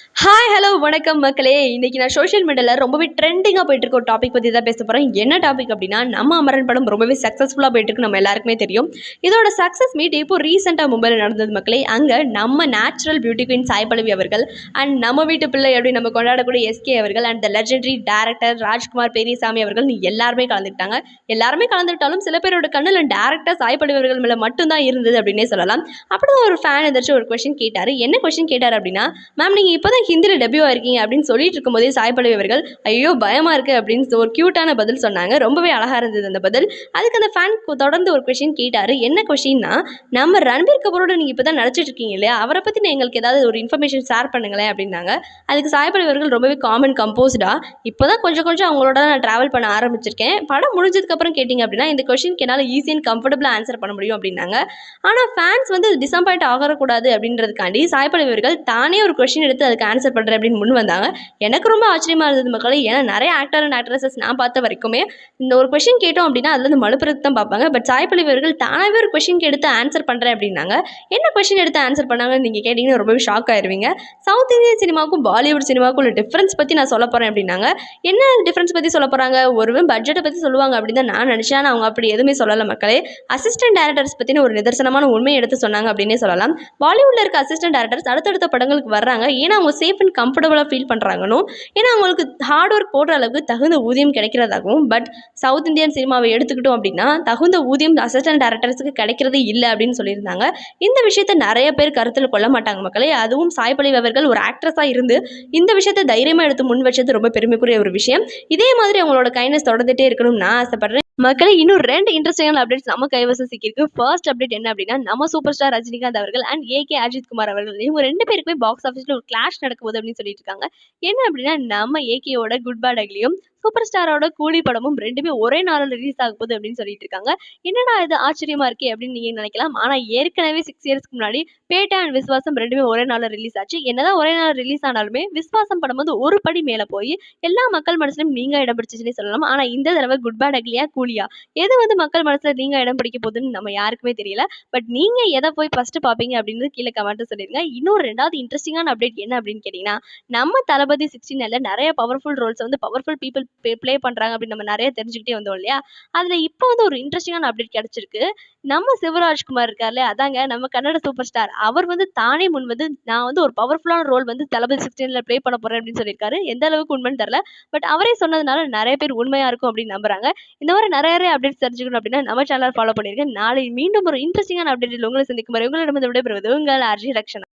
Hi hello வணக்கம் மக்களே. இன்னைக்கு நான் சோஷியல் மீடியாவில் ரொம்பவே ட்ரெண்டிங்காக போயிட்டு இருக்க ஒரு டாபிக் பற்றி தான் பேச போகிறேன். என்ன டாபிக் அப்படின்னா, நம்ம அமரன் படம் ரொம்பவே சக்ஸஸ்ஃபுல்லாக போயிட்டு இருக்கு, நம்ம எல்லாருக்குமே தெரியும். இதோட சக்ஸஸ் மீட் இப்போ ரீசெண்டாக மும்பையில் நடந்தது மக்களே. அங்கே நம்ம natural beauty queen Sai Pallavi அவர்கள் அண்ட் நம்ம வீட்டு பிள்ளை அப்படி நம்ம கொண்டாடக்கூடிய எஸ்கே அவர்கள் and the legendary director Rajkumar Periyasamy அவர்கள் எல்லாருமே கலந்துக்கிட்டாங்க. எல்லாருமே கலந்துக்கிட்டாலும் சில பேரோட கண்ணில் டேரக்டர் சாய் பல்லவி அவர்கள் மேலே மட்டும்தான் இருந்தது அப்படின்னே சொல்லலாம். அப்படிதான் ஒரு ஃபேன் எதாச்சும் ஒரு கொஸ்டின் கேட்டார். என்ன கொஸ்டின் கேட்டார் அப்படின்னா, மேம் நீங்கள் இப்போ தான் ஹிந்தியில் டெபியூ ஆயிருக்கீங்க அப்படின்னு சொல்லிட்டு இருக்கும்போதே சாய் பல்லவி அவர்கள் ஐயோ பயமா இருக்கு அப்படின்னு ஒரு கியூட்டான பதில் சொன்னாங்க. ரொம்பவே அழகா இருந்தது அந்த பதில். அதுக்கு அந்த ஃபேன் தொடர்ந்து ஒரு கொஸ்டின் கேட்டாரு. என்ன கொஸ்டின்னா, நம்ம ரன்பீர் கபூரோட நீங்க இப்பதான் நடிச்சிட்டு இருக்கீங்க இல்லையா, அவரை பத்தி எங்களுக்கு ஏதாவது ஒரு இன்ஃபர்மேஷன் ஷேர் பண்ணுங்களேன் அப்படின்னாங்க. அதுக்கு சாய் பல்லவி அவர்கள் ரொம்பவே காமன் கம்போஸ்டா, இப்போதான் கொஞ்சம் கொஞ்சம் அவங்களோட நான் டிராவல் பண்ண ஆரம்பிச்சிருக்கேன், படம் முடிஞ்சதுக்கு அப்புறம் கேட்டிங்க அப்படின்னா இந்த கொஸ்டினுக்கு என்னால் ஈஸி அண்ட் கம்ஃபர்டபுளாக ஆன்சர் பண்ண முடியும் அப்படின்னாங்க. ஆனால் ஃபேன்ஸ் டிசப்பாயிண்ட் ஆகக்கூடாது அப்படின்றதுக்காண்டி சாய் பல்லவி அவர்கள் தானே ஒரு கொஸ்டின் எடுத்து அதுக்கு ஆன்சர் பண்ணுறேன் அப்படின்னு முன் வந்தாங்க. எனக்கு ரொம்ப ஆச்சரியமா இருந்தது மக்களே. ஏன்னா நிறைய ஆக்டர் அண்ட் ஆக்ட்ரஸஸ் நான் பார்த்த வரைக்குமே இந்த ஒரு கொஸ்டின் கேட்டோம் அப்படின்னா அதுல இருந்து மலுப்புறதுக்கு தான் பார்ப்பாங்க. பட் சாய் பல்லவி அவர்கள் தானாகவே ஒரு கொஸ்டின் எடுத்து ஆன்சர் பண்ணுறேன் அப்படின்னாங்க. என்ன கொஸ்டின் எடுத்து ஆன்சர் பண்ணாங்கன்னு நீங்கள் கேட்டிங்கன்னா ரொம்பவே ஷாக் ஆயிருவீங்க. சவுத் இந்தியன் சினிமாவுக்கும் பாலிவுட் சினிமாவுக்கும் உள்ள டிஃப்ரென்ஸ் பற்றி நான் சொல்ல போகிறேன் அப்படின்னாங்க. என்ன டிஃப்ரென்ஸ் பற்றி சொல்ல போகிறாங்க, ஒரு பட்ஜெட்டை பற்றி சொல்லுவாங்க அப்படின்னு தான் நான் நினச்சேன். அவங்க அப்படி எதுவுமே சொல்லலை மக்களே. அசிஸ்டன்ட் டேரக்டர்ஸ் பற்றின ஒரு நிதர்சனமான உண்மையை எடுத்து சொன்னாங்க அப்படின்னே சொல்லலாம். பாலிவுட்டில் இருக்க அசிஸ்டன்ட் டேரக்டர்ஸ் அடுத்தடுத்த படங்களுக்கு வர்றாங்க ஏன்னா அவங்க சேஃப் அண்ட் கம்ஃபர்டபுளாக ஃபீல் பண்ணுறாங்கன்னு, ஏன்னா அவங்களுக்கு ஹார்ட் ஒர்க் போடுற அளவுக்கு தகுந்த ஊதியம் கிடைக்கிறதாகவும். பட் சவுத் இந்தியன் சினிமாவை எடுத்துக்கிட்டோம் அப்படின்னா தகுந்த ஊதியம் அசிஸ்டன்ட் டேரக்டர்ஸுக்கு கிடைக்கிறது இல்லை அப்படின்னு சொல்லியிருந்தாங்க. இந்த விஷயத்தை நிறைய பேர் கருத்தில் கொள்ள மாட்டாங்க மக்களே. அதுவும் சாய் பல்லவி அவர்கள் ஒரு ஆக்ட்ரஸாக இருந்து இந்த விஷயத்தை தைரியமாக எடுத்து முன் வச்சது ரொம்ப பெருமைக்குரிய ஒரு விஷயம். இதே மாதிரி அவங்களோட கைண்ட்னஸ் தொடர்ந்துட்டே இருக்கணும்னு நான் ஆசைப்படுறேன் மக்களே. இன்னும் 2 இன்ட்ரெஸ்டிங்கான அப்டேட்ஸ் நம்ம கைவசம் சிக்கிருக்கு. ஃபர்ஸ்ட் அப்டேட் என்ன அப்படின்னா, நம்ம சூப்பர் ஸ்டார் ரஜினிகாந்த் அவர்கள் அண்ட் ஏகே அஜித் குமார் அவர்கள் இவங்க 2 பேருக்குமே பாக்ஸ் ஆஃபீஸில் ஒரு கிளாஷ் நடக்க போகுது அப்படின்னு சொல்லிட்டு இருக்காங்க. என்ன அப்படின்னா, நம்ம ஏகேயோட குட் பேட் அக்லியும் சூப்பர் ஸ்டாரோட கூலி படமும் 2மே ஒரே நாளில் ரிலீஸ் ஆக போகுது அப்படின்னு சொல்லிட்டு இருக்காங்க. என்னடா இது ஆச்சரியமா இருக்கே அப்படின்னு நீங்க நினைக்கலாம். ஆனால் ஏற்கனவே 6 இயர்ஸ்க்கு முன்னாடி பேட்டா அண்ட் விஸ்வாசம் 2மே ஒரே நாளில் ரிலீஸ் ஆச்சு. என்னதான் ஒரே நாள் ரிலீஸ் ஆனாலுமே விஸ்வாசம் படம் ஒரு படி மேலே போய் எல்லா மக்கள் மனசுலையும் நீங்க இடம் பிடிச்சிச்சுன்னே சொல்லலாம். ஆனால் இந்த தடவை குட் பேட் அக்லியா கூலியா எது மக்கள் மனசுல நீங்க இடம் பிடிக்க போகுதுன்னு நம்ம யாருக்குமே தெரியல. பட் நீங்க எதை போய் ஃபர்ஸ்ட் பாப்பீங்க அப்படின்னு கீழே கமெண்ட் சொல்லிருங்க. இன்னும் 2வது இன்ட்ரெஸ்டிங்கான அப்டேட் என்ன அப்படின்னு கேட்டீங்கன்னா, நம்ம தளபதி 16 நிறைய powerful roles powerful people play பண்றாங்க அப்படின்னு நம்ம நிறைய தெரிஞ்சுக்கிட்டே வந்தோம் இல்லையா. அதுல இப்போ ஒரு இன்ட்ரெஸ்டிங்கான அப்டேட் கிடைச்சிருக்கு. நம்ம சிவராஜ்குமார் இருக்கார்ல, அதாங்க நம்ம கன்னட சூப்பர் ஸ்டார், அவர் தானே முன் நான் ஒரு பவர்ஃபுல்லான ரோல் தளபதி 16 ப்ளே பண்ண போறேன் அப்படின்னு சொல்லியிருக்காரு. எந்த அளவுக்கு உண்மைன்னு தெரியல. பட் அவரே சொன்னதுனால நிறைய பேர் உண்மையா இருக்கும் அப்படின்னு நம்புறாங்க. இந்த மாதிரி நிறைய அப்டேட்ஸ் தெரிஞ்சுக்கணும் அப்படின்னா நம்ம சேனல் ஃபாலோ பண்ணிருக்கேன். நாளை மீண்டும் ஒரு இன்ட்ரெஸ்டிங்கான அப்டேட்டில் உங்களை சந்திக்கும் வரை உங்களிடமிருந்து விடைபெறுவது உங்கள் ஆர்ஜி ரக்ஷனா.